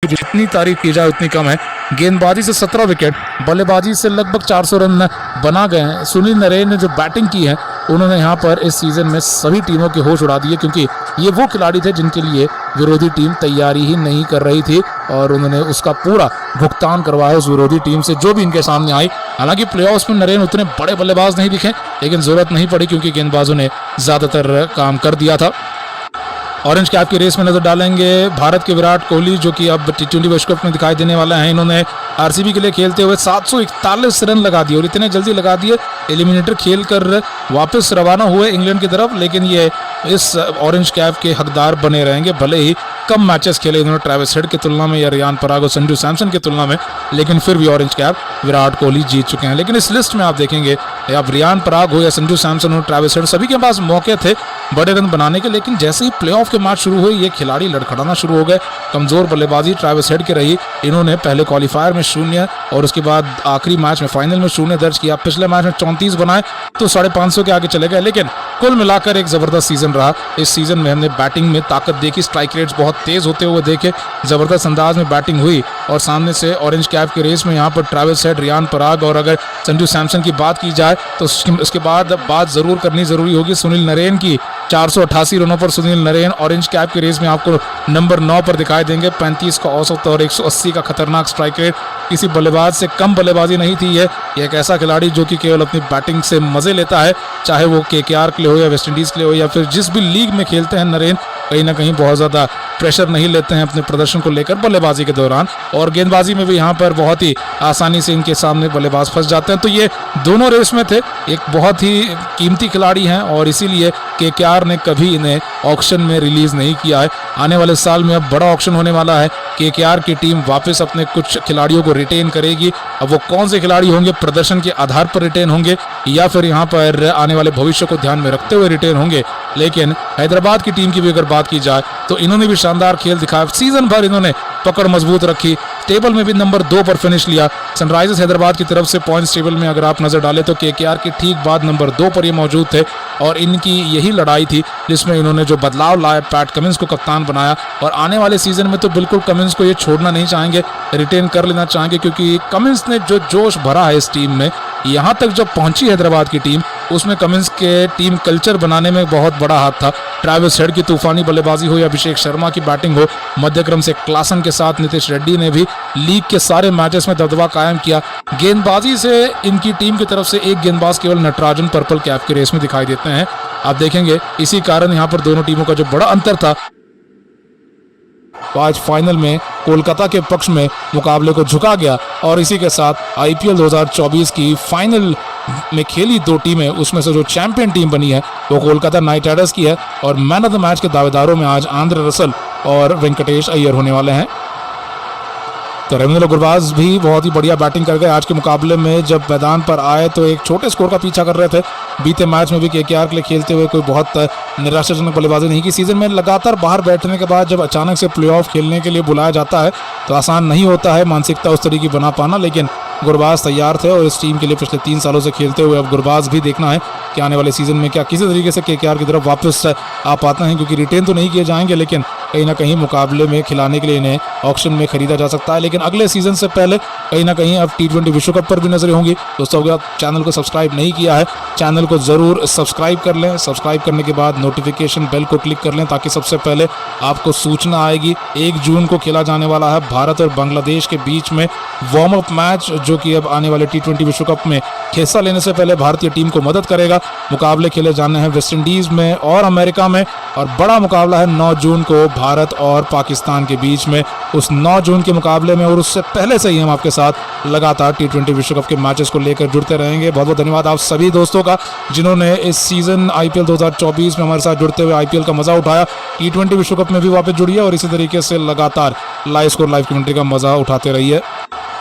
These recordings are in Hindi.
जितनी तारीफ की जाए उतनी कम है। गेंदबाजी से 17 विकेट, बल्लेबाजी से लगभग 400 रन बना गए हैं। सुनील नरेन ने जो बैटिंग की है उन्होंने यहाँ पर इस सीज़न में सभी टीमों के होश उड़ा दिए, क्योंकि ये वो खिलाड़ी थे जिनके लिए विरोधी टीम तैयारी ही नहीं कर रही थी और उन्होंने उसका पूरा भुगतान करवाया उस विरोधी टीम से जो भी इनके सामने आई। हालांकि प्लेऑफ्स में नरेन उतने बड़े बल्लेबाज नहीं दिखे, लेकिन जरूरत नहीं पड़ी क्योंकि गेंदबाजों ने ज़्यादातर काम कर दिया था। ऑरेंज कैप की रेस में नजर डालेंगे भारत के विराट कोहली, जो कि अब टी20 विश्व कप में दिखाई देने वाले हैं। इन्होंने आरसीबी के लिए खेलते हुए 741 रन लगा दिए और इतने जल्दी लगा दिए, एलिमिनेटर खेलकर वापस रवाना हुए इंग्लैंड की तरफ, लेकिन ये इस ऑरेंज कैप के हकदार बने रहेंगे। भले ही कम मैचेस खेले इन्होंने ट्रेविस हेड की तुलना में या रियान पराग और संजू सैमसन की तुलना में, लेकिन फिर भी ऑरेंज कैप विराट कोहली जीत चुके हैं। लेकिन इस लिस्ट में आप देखेंगे अब रियान पराग हो या संजू सैमसन हो, ट्रेविस हेड, सभी के पास मौके थे बड़े रन बनाने के, लेकिन जैसे ही प्लेऑफ के मैच शुरू हुए ये खिलाड़ी लड़खड़ाना शुरू हो गए। कमजोर बल्लेबाजी ट्रेविस हेड की रही, इन्होंने पहले क्वालिफायर में 0 और उसके बाद आखिरी मैच में फाइनल में 0 दर्ज किया। पिछले मैच में 34 बनाए तो 550 के आगे चले गए, लेकिन कुल मिलाकर एक जबरदस्त सीजन रहा। इस सीजन में हमने बैटिंग में ताकत देखी, स्ट्राइक रेट्स बहुत तेज होते हुए देखे, जबरदस्त अंदाज में बैटिंग हुई और सामने से ऑरेंज कैप की रेस में यहाँ पर ट्रेविस हेड, रियान पराग और अगर संजू सैमसन की बात की जाए तो उसके बाद बात जरूर करनी जरूरी होगी सुनील नरेन की। 488 रनों पर सुनील नरेन ऑरेंज कैप की रेस में आपको नंबर 9 पर दिखाई देंगे। 35 का औसत और 180 का खतरनाक स्ट्राइक रेट, किसी बल्लेबाज से कम बल्लेबाजी नहीं थी। ये एक ऐसा खिलाड़ी जो कि केवल अपनी बैटिंग से मजे लेता है, चाहे वो केकेआर के लिए हो या वेस्ट इंडीज के लिए हो या फिर जिस भी लीग में खेलते हैं नरेन, कहीं ना कहीं बहुत ज़्यादा प्रेशर नहीं लेते हैं अपने प्रदर्शन को लेकर बल्लेबाजी के दौरान, और गेंदबाजी में भी यहाँ पर बहुत ही आसानी से इनके सामने बल्लेबाज फंस जाते हैं। तो ये दोनों रेस में थे, एक बहुत ही कीमती खिलाड़ी हैं और इसीलिए केकेआर ने कभी इन्हें ऑक्शन में रिलीज नहीं किया है। आने वाले साल में अब बड़ा ऑक्शन होने वाला है, केकेआर की टीम वापस अपने कुछ खिलाड़ियों को रिटेन करेगी। अब वो कौन से खिलाड़ी होंगे, प्रदर्शन के आधार पर रिटेन होंगे या फिर यहाँ पर आने वाले भविष्य को ध्यान में रखते हुए रिटेन होंगे। लेकिन हैदराबाद की टीम की भी अगर बात की जाए तो इन्होंने भी शानदार खेल दिखाया, सीजन भर इन्होंने पकड़ मजबूत रखी, टेबल में भी नंबर 2 पर फिनिश लिया। सनराइजर्स हैदराबाद की तरफ से पॉइंट्स टेबल में अगर आप नजर डालें तो केकेआर के ठीक बाद नंबर 2 पर ये मौजूद थे और इनकी यही लड़ाई थी जिसमें इन्होंने जो बदलाव लाया, पैट कमिंस को कप्तान बनाया और आने वाले सीजन में तो बिल्कुल कमिंस को ये छोड़ना नहीं चाहेंगे, रिटेन कर लेना चाहेंगे, क्योंकि कमिंस ने जो जोश भरा है इस टीम में, यहाँ तक जब पहुंची हैदराबाद की टीम उसमें कमिंस के टीम कल्चर बनाने में बहुत बड़ा हाथ था। ट्रेविस हेड की तूफानी बल्लेबाजी हो या अभिषेक शर्मा की बैटिंग हो, मध्यक्रम से क्लासन के साथ नीतीश रेड्डी ने भी लीग के सारे मैचेस में दबदबा कायम किया। गेंदबाजी से इनकी टीम की तरफ से एक गेंदबाज केवल नटराजन पर्पल कैप की रेस में दिखाई देते हैं। आप देखेंगे इसी कारण यहाँ पर दोनों टीमों का जो बड़ा अंतर था आज फाइनल में कोलकाता के पक्ष में मुकाबले को झुका गया और इसी के साथ आईपीएल 2024 की फाइनल में खेली 2 टीमें, उसमें से जो चैंपियन टीम बनी है वो कोलकाता नाइट राइडर्स की है और मैन ऑफ द मैच के दावेदारों में आज आंद्रे रसल और वेंकटेश अय्यर होने वाले हैं। तो रविंद्र गुरबाज भी बहुत ही बढ़िया बैटिंग कर गए आज के मुकाबले में। जब मैदान पर आए तो एक छोटे स्कोर का पीछा कर रहे थे, बीते मैच में भी केकेआर के लिए खेलते हुए कोई बहुत निराशाजनक बल्लेबाजी नहीं की। सीजन में लगातार बाहर बैठने के बाद जब अचानक से प्लेऑफ खेलने के लिए बुलाया जाता है तो आसान नहीं होता है मानसिकता उस तरीके की बना पाना, लेकिन गुरबाज तैयार थे और इस टीम के लिए पिछले 3 सालों से खेलते हुए अब गुरबाज भी देखना है कि आने वाले सीजन में क्या किसी तरीके से केकेआर की तरफ वापस आ पाते हैं, क्योंकि रिटेन तो नहीं किए जाएंगे लेकिन कहीं ना कहीं मुकाबले में खिलाने के लिए इन्हें ऑक्शन में खरीदा जा सकता है। लेकिन अगले सीजन से पहले कहीं ना कहीं अब टी20 विश्व कप पर भी नजरें होंगी। दोस्तों अगर आप चैनल को सब्सक्राइब नहीं किया है, चैनल को जरूर सब्सक्राइब कर लें। सब्सक्राइब करने के बाद नोटिफिकेशन बेल को क्लिक कर लें ताकि सबसे पहले आपको सूचना आएगी। 1 जून को खेला जाने वाला है भारत और बांग्लादेश के बीच में वार्म अप मैच, जो कि अब आने वाले टी20 विश्व कप में हिस्सा लेने से पहले भारतीय टीम को मदद करेगा। मुकाबले खेले जाने हैं वेस्ट इंडीज में और अमेरिका में और बड़ा मुकाबला है 9 जून को भारत और पाकिस्तान के बीच में। उस 9 जून के मुकाबले में और उससे पहले से ही हम आपके साथ लगातार टी20 विश्व कप के मैचेस को लेकर जुड़ते रहेंगे। बहुत बहुत धन्यवाद आप सभी दोस्तों का जिन्होंने इस सीजन आईपीएल 2024 में हमारे साथ जुड़ते हुए आईपीएल का मजा उठाया, टी20 विश्व कप में भी वापस जुड़िए और इसी तरीके से लगातार लाइव स्कोर लाइव कमेंट्री का मजा उठाते रहिए।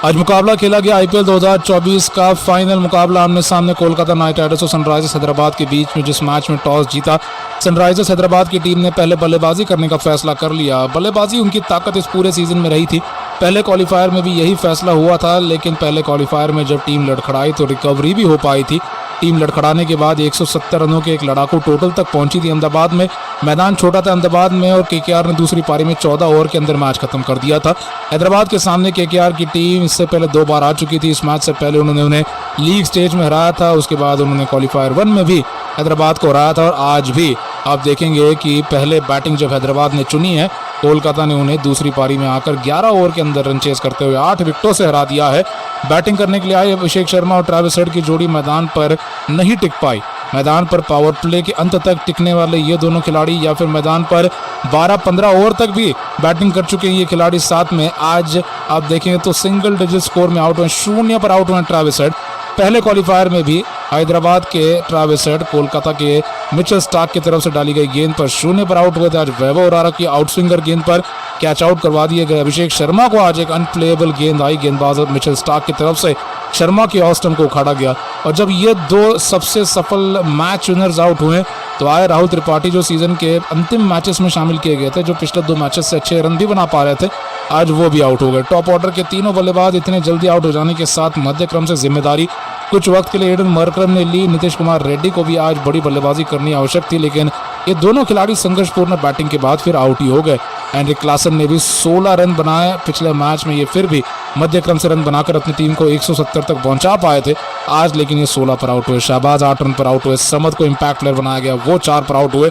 आज मुकाबला खेला गया आईपीएल 2024 का फाइनल मुकाबला आमने सामने कोलकाता नाइट राइडर्स और सनराइजर्स हैदराबाद के बीच में, जिस मैच में टॉस जीता सनराइजर्स हैदराबाद की टीम ने पहले बल्लेबाजी करने का फैसला कर लिया। बल्लेबाजी उनकी ताकत इस पूरे सीजन में रही थी, पहले क्वालिफायर में भी यही फैसला हुआ था, लेकिन पहले क्वालिफायर में जब टीम लड़खड़ाई तो रिकवरी भी हो पाई थी टीम लड़खड़ाने के बाद 170 रनों के एक लड़ाकू टोटल तक पहुंची थी अहमदाबाद में। मैदान छोटा था अहमदाबाद में और केकेआर ने दूसरी पारी में 14 ओवर के अंदर मैच खत्म कर दिया था। हैदराबाद के सामने केकेआर की टीम इससे पहले 2 बार आ चुकी थी। इस मैच से पहले उन्होंने उन्हें लीग स्टेज में हराया था, उसके बाद उन्होंने क्वालिफायर 1 में भी हैदराबाद को हराया था और आज भी आप देखेंगे कि पहले बैटिंग जब हैदराबाद ने चुनी है, कोलकाता ने उन्हें दूसरी पारी में आकर 11 ओवर के अंदर रन चेस करते हुए 8 विकेटों से हरा दिया है। बैटिंग करने के लिए आए अभिषेक शर्मा और ट्रेविस हेड की जोड़ी मैदान पर नहीं टिक पाई। मैदान पर पावर प्ले के अंत तक टिकने वाले ये दोनों खिलाड़ी या फिर मैदान पर 12-15 ओवर तक भी बैटिंग कर चुके हैं ये खिलाड़ी साथ में, आज आप देखेंगे तो सिंगल डिजिट स्कोर में आउट हुए, 0 पर आउट हुए ट्रेविस हेड। पहले क्वालिफायर में भी हैदराबाद के ट्रेविस हेड कोलकाता के मिचेल स्टार्क की तरफ से डाली गई गेंद पर 0 पर आउट हुए थे। आज वैभव ओरारा की आउटस्विंगर गेंद पर कैच आउट करवा दिए गए। अभिषेक शर्मा को आज एक अनप्लेएबल गेंद आई गेंदबाज मिचेल स्टार्क की तरफ से, शर्मा की ऑस्टम को उखाड़ा गया। और जब ये 2 सबसे सफल मैच विनर्स आउट हुए तो आए राहुल त्रिपाठी जो सीजन के अंतिम मैचेस में शामिल किए गए थे, जो पिछले 2 मैचेस से अच्छे रन भी बना पा रहे थे, आज वो भी आउट हो गए। टॉप ऑर्डर के तीनों बल्लेबाज इतने जल्दी आउट हो जाने के साथ मध्य क्रम से जिम्मेदारी कुछ वक्त के लिए एडन मरकरम ने ली। नीतीश कुमार रेड्डी को भी आज बड़ी बल्लेबाजी करनी आवश्यक थी, लेकिन ये दोनों खिलाड़ी संघर्षपूर्ण बैटिंग के बाद फिर आउट ही हो गए। एंड्रिक क्लासन ने भी 16 रन बनाए पिछले मैच में, ये फिर भी मध्य क्रम से रन बनाकर अपनी टीम को 170 तक पहुंचा पाए थे आज, लेकिन ये 16 पर आउट हुए। शहबाज 8 रन पर आउट हुए। समद को इम्पैक्ट प्लेयर बनाया गया, वो 4 पर आउट हुए।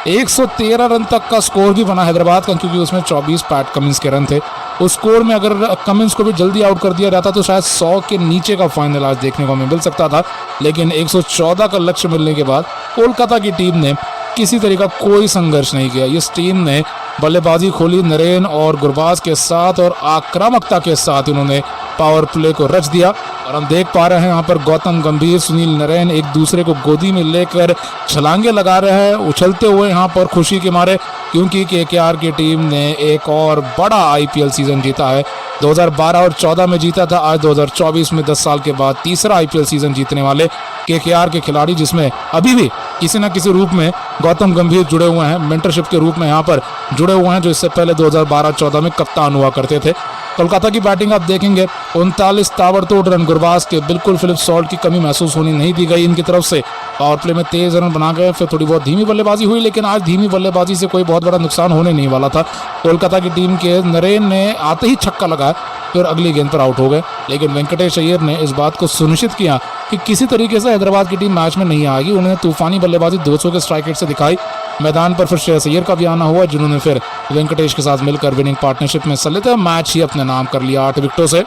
113 रन तक का स्कोर भी बना हैदराबाद का, क्योंकि उसमें 24 पैट कमिंस के रन थे। उस स्कोर में अगर कमिंस को भी जल्दी आउट कर दिया जाता तो शायद 100 के नीचे का फाइनल आज देखने को हमें मिल सकता था, लेकिन 114 का लक्ष्य मिलने के बाद कोलकाता की टीम ने किसी तरह का कोई संघर्ष नहीं किया। इस टीम ने बल्लेबाजी खोली नरेन और गुरबाज के साथ और आक्रामकता के साथ इन्होंने पावर प्ले को रच दिया। और हम देख पा रहे हैं यहाँ पर गौतम गंभीर, सुनील नरेन एक दूसरे को गोदी में लेकर छलांगे लगा रहे हैं उछलते हुए यहाँ पर खुशी के मारे, क्योंकि केकेआर की टीम ने एक और बड़ा आईपीएल सीजन जीता है। 2012 और 14 में जीता था, आज 2024 में 10 साल के बाद तीसरा आईपीएल सीजन जीतने वाले केकेआर के खिलाड़ी, जिसमें अभी भी किसी न किसी रूप में गौतम गंभीर जुड़े हुए हैं, मेंटरशिप के रूप में यहाँ पर जुड़े हुए हैं, जो इससे पहले 2012-14 में कप्तान हुआ करते थे। कोलकाता की बैटिंग आप देखेंगे 39 ताबड़तोड़ रन गुरबाज के, बिल्कुल फिलिप सॉल्ट की कमी महसूस होनी नहीं दी गई इनकी तरफ से। पावर प्ले में तेज रन बना गए, फिर थोड़ी बहुत धीमी बल्लेबाजी हुई, लेकिन आज धीमी बल्लेबाजी से कोई बहुत बड़ा नुकसान होने नहीं वाला था। कोलकाता की टीम के नरेन ने आते ही छक्का लगाया, फिर अगली गेंद पर आउट हो गए, लेकिन वेंकटेश अय्यर ने इस बात को सुनिश्चित किया कि किसी तरीके से हैदराबाद की टीम मैच में नहीं आएगी। उन्होंने तूफानी बल्लेबाजी 200 के स्ट्राइक रेट से दिखाई। मैदान पर फिर श्रेयस अय्यर का भी आना हुआ, जिन्होंने फिर वेंकटेश के साथ मिलकर विनिंग पार्टनरशिप में सल्ले थे, मैच ही अपने नाम कर लिया 8 विकेटों से।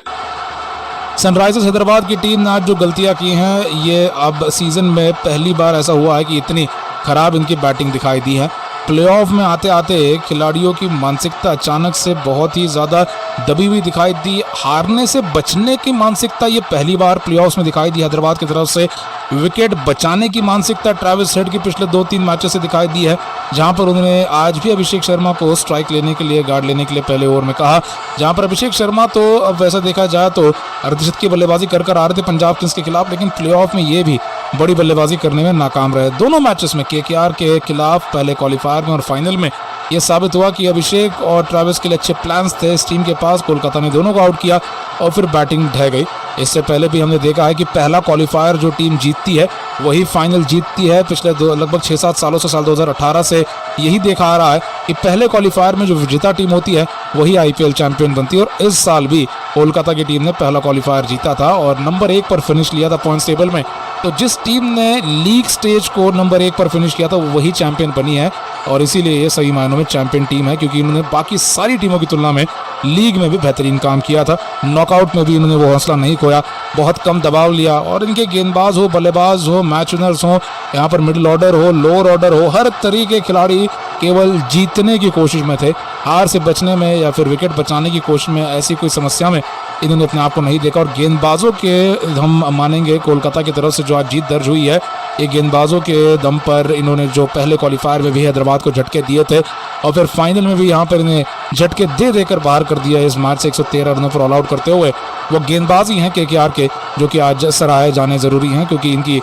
सनराइजर्स हैदराबाद की टीम ने आज जो गलतियां की हैं, ये अब सीजन में पहली बार ऐसा हुआ है कि इतनी खराब इनकी बैटिंग दिखाई दी है। प्लेऑफ में आते आते खिलाड़ियों की मानसिकता अचानक से बहुत ही ज़्यादा दबी हुई दिखाई दी। हारने से बचने की मानसिकता ये पहली बार प्लेऑफ्स में दिखाई दी हैदराबाद की तरफ से। विकेट बचाने की मानसिकता ट्रेविस हेड की पिछले 2-3 मैचों से दिखाई दी है, जहां पर उन्होंने आज भी अभिषेक शर्मा को स्ट्राइक लेने के लिए, गार्ड लेने के लिए पहले ओवर में कहा, जहां पर अभिषेक शर्मा तो अब वैसा देखा जाए तो अर्धशतक की बल्लेबाजी कर आ रहे थे पंजाब किंग्स के खिलाफ, लेकिन प्लेऑफ में ये भी बड़ी बल्लेबाजी करने में नाकाम रहे। दोनों मैचेस में केकेआर के खिलाफ पहले क्वालिफायर में और फाइनल में ये साबित हुआ कि अभिषेक और ट्रेविस के लिए अच्छे प्लान्स थे इस टीम के पास। कोलकाता ने दोनों को आउट किया और फिर बैटिंग ढह गई। इससे पहले भी हमने देखा है कि पहला क्वालिफायर जो टीम जीतती है वही फाइनल जीतती है। पिछले लगभग 6-7 सालों से, साल 2018 से यही देखा आ रहा है कि पहले क्वालिफायर में जो विजेता टीम होती है वही आईपीएल चैंपियन बनती है। और इस साल भी कोलकाता की टीम ने पहला क्वालिफायर जीता था और नंबर 1 पर फिनिश लिया था पॉइंट्स टेबल में। तो जिस टीम ने लीग स्टेज को नंबर 1 पर फिनिश किया था वही चैंपियन बनी है, और इसीलिए ये सही मायनों में चैंपियन टीम है, क्योंकि इन्होंने बाकी सारी टीमों की तुलना में लीग में भी बेहतरीन काम किया था। नॉकआउट में भी इन्होंने वो हौसला नहीं खोया, बहुत कम दबाव लिया, और इनके गेंदबाज हो, बल्लेबाज हो, मैच विनर्स हो, यहाँ पर मिडिल ऑर्डर हो, लोअर ऑर्डर हो, हर तरीके के खिलाड़ी केवल जीतने की कोशिश में थे। हार से बचने में या फिर विकेट बचाने की कोशिश में, ऐसी कोई समस्या में इन्होंने अपने आप को नहीं देखा। और गेंदबाजों के हम मानेंगे कोलकाता की तरफ से जो आज जीत दर्ज हुई है, ये गेंदबाजों के दम पर इन्होंने जो पहले क्वालिफायर में भी हैदराबाद को झटके दिए थे और फिर फाइनल में भी यहाँ पर इन्हें झटके दे देकर बाहर कर दिया इस मैच से 113 रनों पर ऑल आउट करते हुए। वो गेंदबाज ही हैं केकेआर के, जो कि आज सराहे जाने जरूरी हैं, क्योंकि इनकी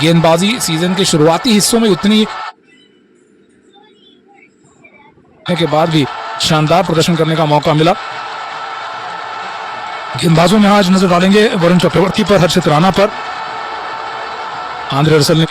गेंदबाजी सीजन के शुरुआती हिस्सों में उतनी के बाद भी शानदार प्रदर्शन करने का मौका मिला। गेंदबाजों में आज नजर डालेंगे वरुण चक्रवर्ती पर, हर्षित राणा पर। आंद्रे रसल ने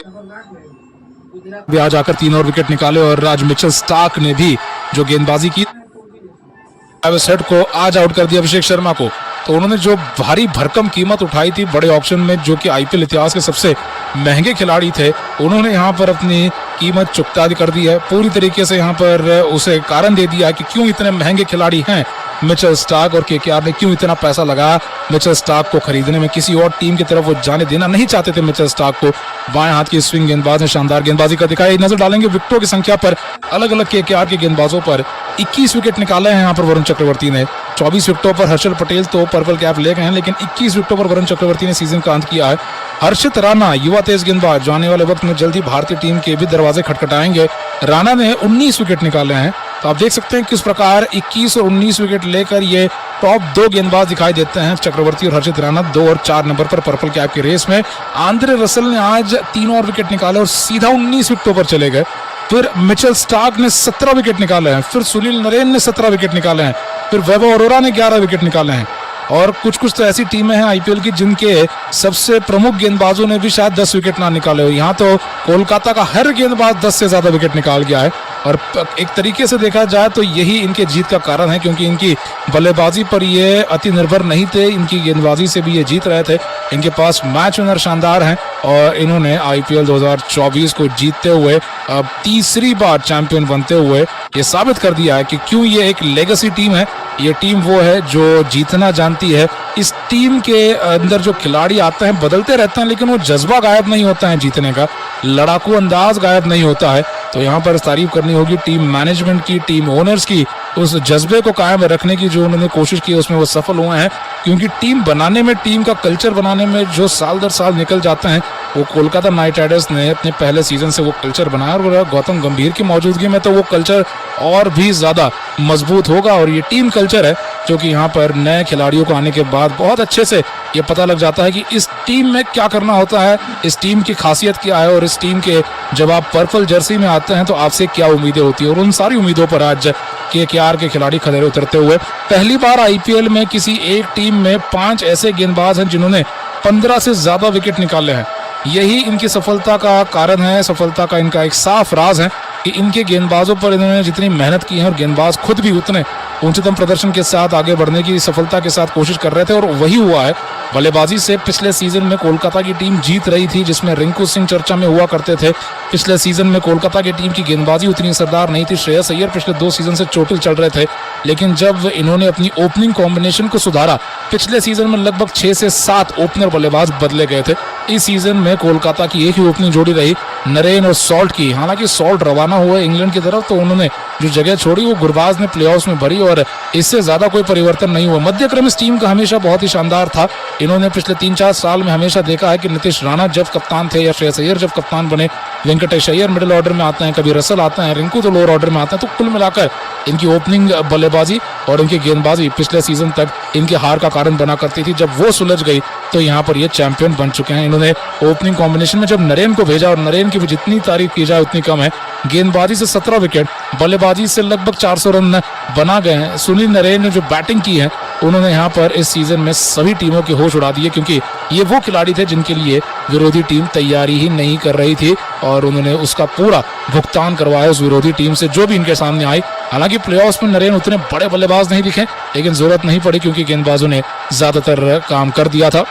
भी आज आकर 3 और विकेट निकाले और राज मिचेल स्टार्क ने भी जो गेंदबाजी की, ट्रैविस हेड को आज आउट कर दिया अभिषेक शर्मा को। तो उन्होंने जो भारी भरकम कीमत उठाई थी बड़े ऑक्शन में, जो कि आईपीएल इतिहास के सबसे महंगे खिलाड़ी थे, उन्होंने यहाँ पर अपनी कीमत चुकता कर दी है पूरी तरीके से। यहाँ पर उसे कारण दे दिया कि क्यों इतने महंगे खिलाड़ी हैं मिचेल स्टार्क, और केकेआर ने क्यों इतना पैसा लगाया मिचेल स्टार्क को खरीदने में। किसी और टीम की तरफ वो जाने देना नहीं चाहते थे मिचेल स्टार्क को। बाएं हाथ की स्विंग गेंदबाज ने शानदार गेंदबाजी का दिखाया। नजर डालेंगे विकेटों की संख्या पर, अलग अलग केकेआर के गेंदबाजों पर 21 विकेट निकाले हैं यहाँ पर वरुण चक्रवर्ती ने। 24 विकेटों पर हर्षल पटेल तो पर्पल कैप ले गए हैं, लेकिन 21 विकेटों पर वरुण चक्रवर्ती ने सीजन का अंत किया है। हर्षित राणा युवा तेज गेंदबाज जो आने वाले वक्त में जल्दी भारतीय टीम के भी दरवाजे खटखटाएंगे। राणा ने 19 विकेट निकाले हैं, तो आप देख सकते हैं किस प्रकार 21 और 19 विकेट लेकर ये टॉप 2 गेंदबाज दिखाई देते हैं, चक्रवर्ती और हर्षित राणा 2 और 4 नंबर पर पर्पल कैप की रेस में। आंद्रे रसल ने आज 3 और विकेट निकाले और सीधा 19 विकेटों पर चले गए। फिर मिचेल स्टार्क ने 17 विकेट निकाले हैं, फिर सुनील नरेन ने 17 विकेट निकाले हैं, फिर वैभव अरोरा ने 11 विकेट निकाले हैं। और कुछ कुछ तो ऐसी टीमें हैं आईपीएल की जिनके सबसे प्रमुख गेंदबाजों ने भी शायद 10 विकेट ना निकाले हो। यहाँ तो कोलकाता का हर गेंदबाज 10 से ज्यादा विकेट निकाल गया है, और एक तरीके से देखा जाए तो यही इनके जीत का कारण है, क्योंकि इनकी बल्लेबाजी पर ये अति निर्भर नहीं थे, इनकी गेंदबाजी से भी ये जीत रहे थे। इनके पास मैच विनर शानदार हैं और इन्होंने आईपीएल 2024 को जीतते हुए अब तीसरी बार चैंपियन बनते हुए ये साबित कर दिया है कि क्यों ये एक लेगेसी टीम है। ये टीम वो है जो जीतना जानती है। इस टीम के अंदर जो खिलाड़ी आते हैं बदलते रहते हैं, लेकिन वो जज्बा गायब नहीं होता है जीतने का, लड़ाकू अंदाज गायब नहीं होता है। तो यहाँ पर तारीफ करनी होगी टीम मैनेजमेंट की, टीम ओनर्स की, उस जज्बे को कायम रखने की जो उन्होंने कोशिश की उसमें वो सफल हुए हैं। क्योंकि टीम बनाने में, टीम का कल्चर बनाने में जो साल दर साल निकल जाते हैं, वो कोलकाता नाइट राइडर्स ने अपने पहले सीजन से वो कल्चर बनाया, और गौतम गंभीर की मौजूदगी में तो वो कल्चर और भी ज्यादा मजबूत होगा। और ये टीम कल्चर है जो कि यहाँ पर नए खिलाड़ियों को आने के बाद बहुत अच्छे से ये पता लग जाता है कि इस टीम में क्या करना होता है, इस टीम की खासियत क्या है, और इस टीम के जब आप पर्पल जर्सी में आते हैं तो आपसे क्या उम्मीदें होती है। और उन सारी उम्मीदों पर आज केकेआर के खिलाड़ी खड़े उतरते हुए पहली बार आईपीएल में किसी एक टीम में 5 ऐसे गेंदबाज हैं जिन्होंने 15 से ज्यादा विकेट निकाले हैं। यही इनकी सफलता का कारण है, सफलता का इनका एक साफ राज है कि इनके गेंदबाजों पर इन्होंने जितनी मेहनत की है, और गेंदबाज खुद भी उतने उच्चतम प्रदर्शन के साथ आगे बढ़ने की सफलता के साथ कोशिश कर रहे थे, और वही हुआ है। बल्लेबाजी से पिछले सीजन में कोलकाता की टीम जीत रही थी, जिसमें रिंकू सिंह चर्चा में हुआ करते थे। पिछले सीजन में कोलकाता की टीम की गेंदबाजी उतनी असरदार नहीं थी। श्रेयस अय्यर पिछले 2 सीजन से चोटिल चल रहे थे, लेकिन जब इन्होंने अपनी ओपनिंग कॉम्बिनेशन को सुधारा, पिछले सीजन में लगभग 6 से 7 ओपनर बल्लेबाज बदले गए थे। इस सीजन में कोलकाता की एक ही ओपनिंग जोड़ी रही, नरेन और सॉल्ट की। हालांकि सॉल्ट रवाना हुए इंग्लैंड की तरफ, तो उन्होंने जो जगह छोड़ी वो गुरबाज ने प्लेऑफ्स में भरी, और इससे ज्यादा कोई परिवर्तन नहीं हुआ। मध्यक्रम इस टीम का हमेशा बहुत ही शानदार था। इन्होंने पिछले 3-4 साल में हमेशा देखा है कि नीतीश राणा जब कप्तान थे या श्रेयस अय्यर जब कप्तान बने, वेंकटेश अय्यर मिडिल ऑर्डर में आते हैं, कभी रसल आते हैं, रिंकू तो लोअर ऑर्डर में आते हैं। तो कुल मिलाकर इनकी ओपनिंग बल्लेबाजी और इनकी गेंदबाजी पिछले सीजन तक इनके हार का कारण बना करती थी। जब वो सुलझ गई तो यहाँ पर ये चैंपियन बन चुके हैं। इन्होंने ओपनिंग कॉम्बिनेशन में जब नरेन को भेजा, और नरेन की भी जितनी तारीफ की जाए उतनी कम है, गेंदबाजी से 17 विकेट, बल्लेबाजी से लगभग 400 रन बना गए हैं। सुनील नरेन ने जो बैटिंग की है, उन्होंने यहाँ पर इस सीजन में सभी टीमों के होश उड़ा दिए, क्योंकि ये वो खिलाड़ी थे जिनके लिए विरोधी टीम तैयारी ही नहीं कर रही थी, और उन्होंने उसका पूरा भुगतान करवाया उस विरोधी टीम से जो भी इनके सामने आई। हालांकि प्लेऑफ्स में नरेन उतने बड़े बल्लेबाज नहीं दिखे, लेकिन जरूरत नहीं पड़ी क्योंकि गेंदबाजों ने ज्यादातर काम कर दिया था।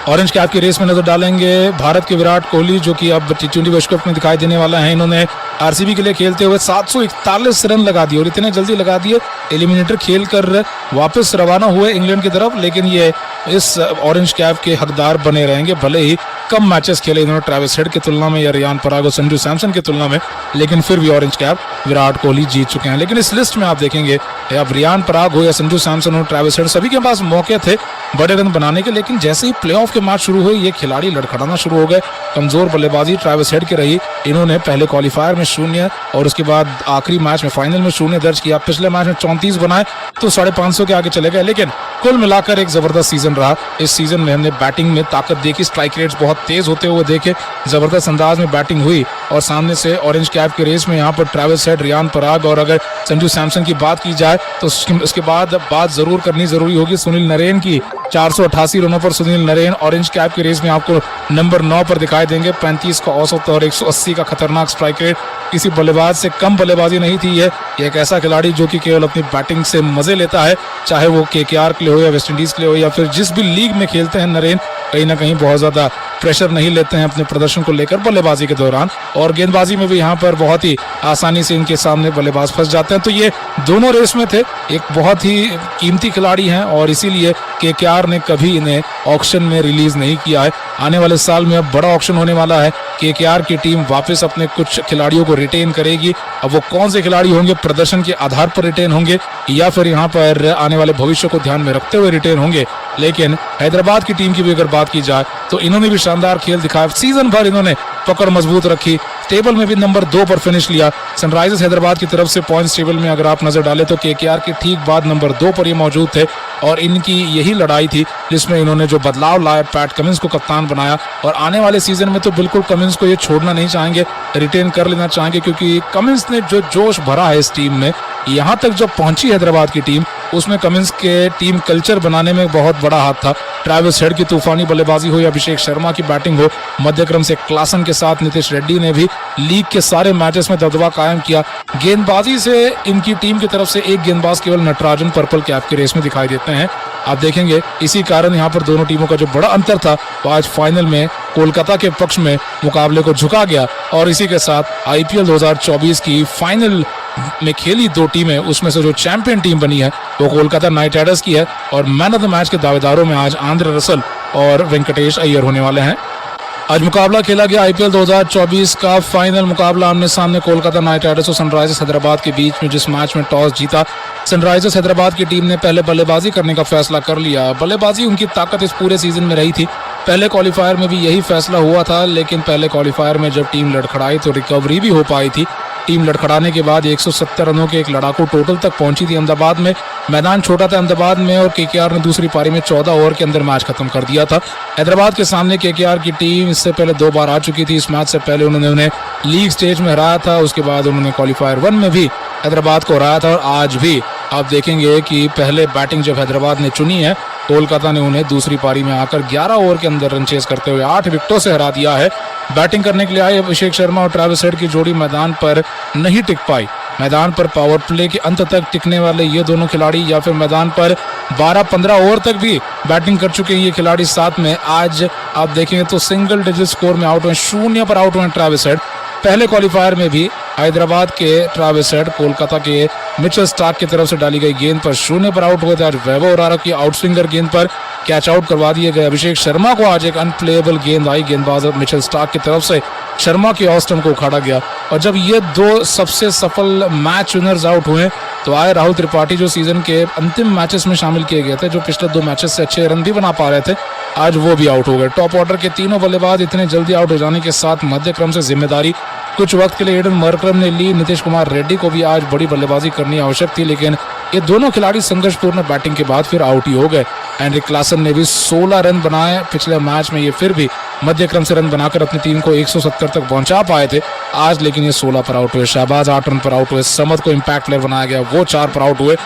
ऑरेंज कैप की रेस में नजर डालेंगे भारत के विराट कोहली, जो कि अब टी20 विश्व कप में दिखाई देने वाला है। इन्होंने आरसीबी के लिए खेलते हुए 741 रन लगा दिए, और इतने जल्दी लगा दिए, एलिमिनेटर खेलकर वापस रवाना हुए इंग्लैंड की तरफ। लेकिन ये इस ऑरेंज कैप के हकदार बने रहेंगे, भले ही कम मैचेस खेले इन्होंने ट्रैविस हेड की तुलना में या रियान पराग और संजू सैमसन की तुलना में, लेकिन फिर भी ऑरेंज कैप विराट कोहली जीत चुके हैं। लेकिन इस लिस्ट में आप देखेंगे अब रियान पराग हो या संजू सैमसन हो, ट्रैविस हेड, सभी के पास मौके थे बड़े रन बनाने के, लेकिन जैसे ही प्लेऑफ के मैच शुरू हुए ये खिलाड़ी लड़खड़ाना शुरू हो गए। कमजोर बल्लेबाजी ट्रैविस हेड की रही, इन्होंने पहले क्वालिफायर में 0 और उसके बाद आखिरी मैच में फाइनल में 0 दर्ज किया। पिछले मैच में 34 बनाए तो 550 के आगे चले गए, लेकिन कुल मिलाकर एक जबरदस्त सीजन रहा। इस सीजन में हमने बैटिंग में ताकत देखी, स्ट्राइक रेट्स बहुत तेज होते हुए देखे। जबरदस्त अंदाज में बैटिंग हुई और सामने से ऑरेंज कैप के रेस में यहाँ पर ट्रेविस हेड, रियान पराग और अगर संजू सैमसन की बात की जाए तो उसके बाद बात जरूर करनी जरूरी होगी सुनील नरेन की। 488 रनों पर सुनील नरेन ऑरेंज कैप के रेस में आपको नंबर 9 पर दिखाई देंगे। 35 का औसत और 180 का खतरनाक स्ट्राइक रेट। किसी बल्लेबाज से कम बल्लेबाजी नहीं थी। ये एक ऐसा खिलाड़ी जो कि केवल अपनी बैटिंग से मजे लेता है, चाहे वो केकेआर के लिए हो या वेस्ट इंडीज के लिए हो या फिर जिस भी लीग में खेलते हैं नरेन, कहीं ना कहीं बहुत ज्यादा प्रेशर नहीं लेते हैं अपने प्रदर्शन को लेकर बल्लेबाजी के दौरान। और गेंदबाजी में भी यहाँ पर बहुत ही आसानी से इनके सामने बल्लेबाज फंस जाते हैं। तो ये दोनों रेस में थे, एक बहुत ही कीमती खिलाड़ी हैं और इसीलिए केकेआर ने कभी इन्हें ऑक्शन में रिलीज नहीं किया है। आने वाले साल में अब बड़ा ऑक्शन होने वाला है। केकेआर की टीम वापस अपने कुछ खिलाड़ियों को रिटेन करेगी। अब वो कौन से खिलाड़ी होंगे, प्रदर्शन के आधार पर रिटेन होंगे या फिर यहाँ पर आने वाले भविष्य को ध्यान में रखते हुए रिटेन होंगे। लेकिन हैदराबाद की टीम की भी अगर बात की जाए तो इन्होंने भी शानदार खेल दिखाया। सीजन भर इन्होंने पकड़ मजबूत रखी, टेबल में भी नंबर 2 पर फिनिश लिया। सनराइजर्स हैदराबाद की तरफ से पॉइंट्स टेबल में अगर आप नजर डालें तो केकेआर के ठीक बाद नंबर 2 पर ये मौजूद थे और इनकी यही लड़ाई थी जिसमें इन्होंने जो बदलाव लाया, पैट कमिंस को कप्तान बनाया और आने वाले सीजन में तो बिल्कुल कमिंस को ये छोड़ना नहीं चाहेंगे, रिटेन कर लेना चाहेंगे क्योंकि कमिंस ने जो जोश भरा है इस टीम में, यहाँ तक जब पहुंची हैदराबाद की टीम उसमें कमिंस के टीम कल्चर बनाने में बहुत बड़ा हाथ था। ट्रेविस हेड की तूफानी बल्लेबाजी हो या अभिषेक शर्मा की बैटिंग हो, मध्यक्रम से क्लासन के साथ नीतीश रेड्डी ने भी लीग के सारे मैचेस में दबदबा कायम किया। गेंदबाजी से इनकी टीम की तरफ से एक गेंदबाज केवल नटराजन पर्पल कैप के रेस में दिखाई देते हैं। आप देखेंगे इसी कारण यहाँ पर दोनों टीमों का जो बड़ा अंतर था वो आज फाइनल में कोलकाता के पक्ष में मुकाबले को झुका गया और इसी के साथ आईपीएल 2024 की फाइनल में खेली दो टीमें, उसमें से जो चैंपियन टीम बनी है वो कोलकाता नाइट राइडर्स की है और मैन ऑफ द मैच के दावेदारों में आज आंद्रे रसल और वेंकटेश अय्यर होने वाले हैं। आज मुकाबला खेला गया आईपीएल 2024 का फाइनल मुकाबला आमने सामने कोलकाता नाइट राइडर्स और सनराइजर्स हैदराबाद के बीच में, जिस मैच में टॉस जीता सनराइजर्स हैदराबाद की टीम ने पहले बल्लेबाजी करने का फैसला कर लिया। बल्लेबाजी उनकी ताकत इस पूरे सीजन में रही थी। पहले क्वालिफायर में भी यही फैसला हुआ था, लेकिन पहले क्वालिफायर में जब टीम लड़खड़ाई तो रिकवरी भी हो पाई थी। टीम लड़खड़ाने के बाद 170 रनों के एक लड़ाकू टोटल तक पहुंची थी अहमदाबाद में। मैदान छोटा था अहमदाबाद में और केकेआर ने दूसरी पारी में 14 ओवर के अंदर मैच खत्म कर दिया था। हैदराबाद के सामने केकेआर की टीम इससे पहले 2 बार आ चुकी थी। इस मैच से पहले उन्होंने उन्हें लीग स्टेज में हराया था, उसके बाद उन्होंने क्वालिफायर 1 में भी हैदराबाद को हराया था और आज भी आप देखेंगे कि पहले बैटिंग जब हैदराबाद ने चुनी है, कोलकाता ने उन्हें दूसरी पारी में आकर 11 ओवर के अंदर रन चेस करते हुए 8 विकेटों से हरा दिया है। बैटिंग करने के लिए आए अभिषेक शर्मा और ट्रेविस हेड की जोड़ी मैदान पर नहीं टिक पाई। मैदान पर पावर प्ले के अंत तक टिकने वाले ये दोनों खिलाड़ी या फिर मैदान पर 12-15 ओवर तक भी बैटिंग कर चुके हैं ये खिलाड़ी साथ में, आज आप देखेंगे तो सिंगल डिजिट स्कोर में आउट हुए, 0 पर आउट हुए ट्रेविस हेड। पहले क्वालिफायर में भी हैदराबाद के ट्रेविस हेड कोलकाता के मिचेल स्टार्क की तरफ से डाली गई गेंद पर 0 पर आउट हुए थे। आज वैभव ओरारा की आउटस्विंगर गेंद पर कैच आउट करवा दिए गए। अभिषेक शर्मा को आज एक अनप्लेएबल गेंद आई गेंदबाज मिचेल स्टार्क की तरफ से, शर्मा के ऑफ स्टंप को उखाड़ा गया। और जब ये दो सबसे सफल मैच विनर्स आउट हुए तो आए राहुल त्रिपाठी जो सीजन के अंतिम मैचेस में शामिल किए गए थे, जो पिछले 2 मैचेस से अच्छे रन भी बना पा रहे थे, आज वो भी आउट हो गए। टॉप ऑर्डर के तीनों बल्लेबाज इतने जल्दी आउट हो जाने के साथ मध्य क्रम से जिम्मेदारी कुछ वक्त के लिए एडन मरकरम ने ली। नीतीश कुमार रेड्डी को भी आज बड़ी बल्लेबाजी करनी आवश्यक थी, लेकिन ये दोनों खिलाड़ी संघर्षपूर्ण बैटिंग के बाद फिर आउट ही हो गए। एंड्रिक क्लासन ने भी 16 रन बनाए पिछले मैच में, ये फिर भी मध्य क्रम से रन बनाकर अपनी टीम को 170 तक पहुंचा पाए थे आज, लेकिन ये 16 पर आउट हुए। शहबाज 8 रन पर आउट हुए। समद को इम्पैक्ट प्लेयर बनाया गया, वो 4 पर आउट हुए।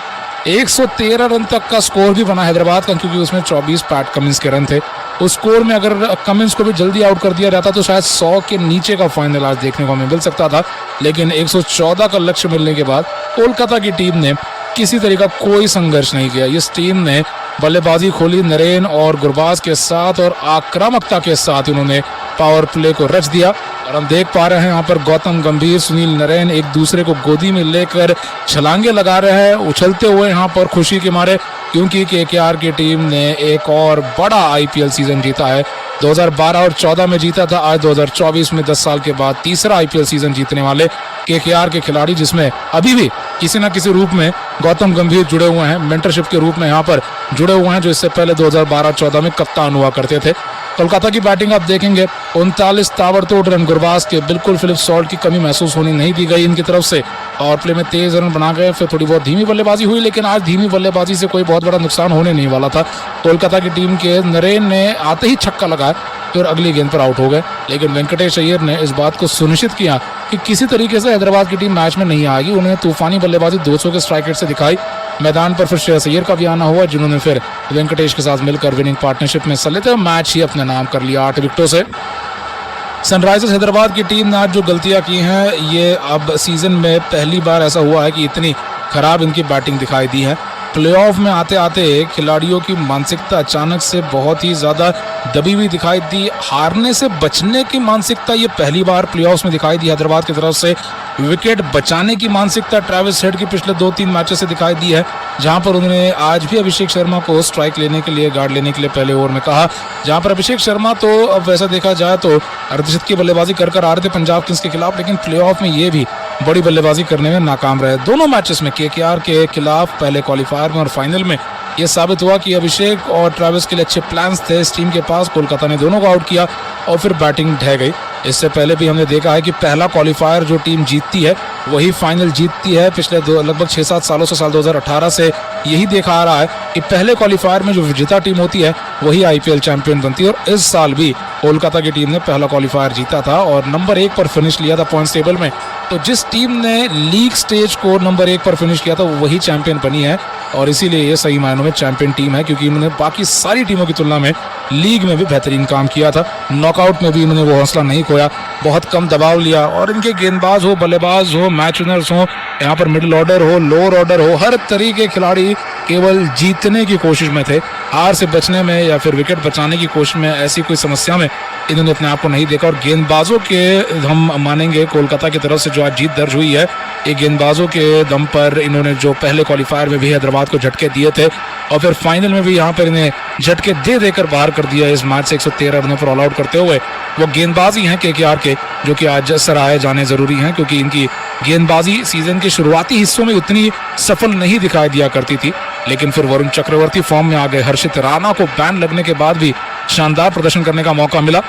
113 रन तक का स्कोर भी बना हैदराबाद का, क्योंकि उसमें 24 पैट कमिंस के रन थे। उस स्कोर में अगर कमिंस को भी जल्दी आउट कर दिया जाता तो शायद 100 के नीचे का फाइनल आज देखने को हमें मिल सकता था, लेकिन 114 का लक्ष्य मिलने के बाद कोलकाता की टीम ने किसी तरह का कोई संघर्ष नहीं किया। इस टीम ने बल्लेबाजी खोली नरेन और गुरबाज के साथ और आक्रामकता के साथ उन्होंने पावर प्ले को रच दिया। और हम देख पा रहे हैं यहाँ पर गौतम गंभीर, सुनील नरेन एक दूसरे को गोदी में लेकर छलांगे लगा रहे हैं, उछलते हुए यहाँ पर खुशी के मारे, क्योंकि केकेआर की टीम ने एक और बड़ा आईपीएल सीजन जीता है। 2012 और 14 में जीता था, आज 2024 में 10 साल के बाद तीसरा आईपीएल सीजन जीतने वाले केकेआर के खिलाड़ी, जिसमें अभी भी किसी न किसी रूप में गौतम गंभीर जुड़े हुए हैं, मेंटरशिप के रूप में यहाँ पर जुड़े हुए हैं, जो इससे पहले 2012-14 में कप्तान हुआ करते थे। कोलकाता की बैटिंग आप देखेंगे 39 ताबड़तोड़ रन गुरबाज के, बिल्कुल फिलिप सॉल्ट की कमी महसूस होने नहीं दी गई इनकी तरफ से, और प्ले में तेज रन बना गए। फिर थोड़ी बहुत धीमी बल्लेबाजी हुई, लेकिन आज धीमी बल्लेबाजी से कोई बहुत बड़ा नुकसान होने नहीं वाला था। कोलकाता की टीम के नरेन ने आते ही छक्का लगाया फिर अगली गेंद पर आउट हो गए। लेकिन वेंकटेश अय्यर ने इस बात को सुनिश्चित किया कि किसी तरीके से हैदराबाद की टीम मैच में नहीं आएगी। उन्होंने तूफानी बल्लेबाजी 200 के स्ट्राइक रेट से दिखाई। मैदान पर फिर श्रेयस अय्यर का भी आना हुआ, जिन्होंने फिर वेंकटेश के साथ मिलकर विनिंग पार्टनरशिप में हिस्सा लेते हुए मैच ही अपने नाम कर लिया 8 विकेटों से। सनराइजर्स हैदराबाद की टीम ने आज जो गलतियां की हैं, ये अब सीजन में पहली बार ऐसा हुआ है कि इतनी खराब इनकी बैटिंग दिखाई दी है। प्लेऑफ में आते आते खिलाड़ियों की मानसिकता अचानक से बहुत ही ज़्यादा दबी हुई दिखाई दी। हारने से बचने की मानसिकता ये पहली बार प्लेऑफ्स में दिखाई दी हैदराबाद की तरफ से। विकेट बचाने की मानसिकता ट्रेविस हेड की पिछले 2-3 मैचों से दिखाई दी है, जहां पर उन्होंने आज भी अभिषेक शर्मा को स्ट्राइक लेने के लिए, गार्ड लेने के लिए पहले ओवर में कहा, जहां पर अभिषेक शर्मा तो अब वैसा देखा जाए तो अर्धशतक की बल्लेबाजी कर आ रहे थे पंजाब किंग्स के खिलाफ, लेकिन प्लेऑफ में ये भी बड़ी बल्लेबाजी करने में नाकाम रहे। दोनों मैचेस में केकेआर के खिलाफ पहले क्वालिफायर में और फाइनल में ये साबित हुआ कि अभिषेक और ट्रेविस के लिए अच्छे प्लान्स थे इस टीम के पास। कोलकाता ने दोनों को आउट किया और फिर बैटिंग ढह गई। इससे पहले भी हमने देखा है कि पहला क्वालिफायर जो टीम जीतती है वही फाइनल जीतती है। पिछले लगभग 6-7 सालों से, साल 2018 से यही देखा आ रहा है कि पहले क्वालिफायर में जो विजेता टीम होती है वही आईपीएल चैंपियन बनती है। और इस साल भी कोलकाता की टीम ने पहला क्वालिफायर जीता था और नंबर 1 पर फिनिश लिया था पॉइंट्स टेबल में। तो जिस टीम ने लीग स्टेज को नंबर 1 पर फिनिश किया था वही चैंपियन बनी है और इसीलिए ये सही मायनों में चैंपियन टीम है, क्योंकि इन्होंने बाकी सारी टीमों की तुलना में लीग में भी बेहतरीन काम किया था। नॉकआउट में भी इन्होंने वो हौसला नहीं खोया, बहुत कम दबाव लिया और इनके गेंदबाज हो, बल्लेबाज हो, मैच विनर्स हो, यहाँ पर मिडिल ऑर्डर हो, लोअर ऑर्डर हो, हर तरीके के खिलाड़ी केवल जीतने की कोशिश में थे। हार से बचने में या फिर विकेट बचाने की कोशिश में, ऐसी कोई समस्या में इन्होंने अपने आप को नहीं देखा। और गेंदबाजों के हम मानेंगे कोलकाता की तरफ से जो आज जीत दर्ज हुई है, ये गेंदबाजों के दम पर इन्होंने जो पहले क्वालिफायर में भी हैदराबाद को झटके दिए थे और फिर फाइनल में भी यहाँ पर इन्हें झटके दे देकर बाहर कर दिया इस मैच से 113 रनों पर ऑल आउट करते हुए। वो गेंदबाजी हैं केकेआर के जो कि आज सराहे जाने जरूरी हैं, क्योंकि इनकी गेंदबाजी सीजन के शुरुआती हिस्सों में उतनी सफल नहीं दिखाई दिया करती थी, लेकिन फिर वरुण चक्रवर्ती फॉर्म में आ गए। हर्षित राणा को बैन लगने के बाद भी शानदार प्रदर्शन करने का मौका मिला।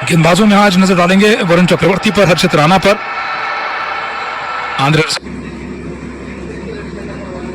गेंदबाजों में आज नजर डालेंगे वरुण चक्रवर्ती पर, हर्षित राणा पर, आंद्रे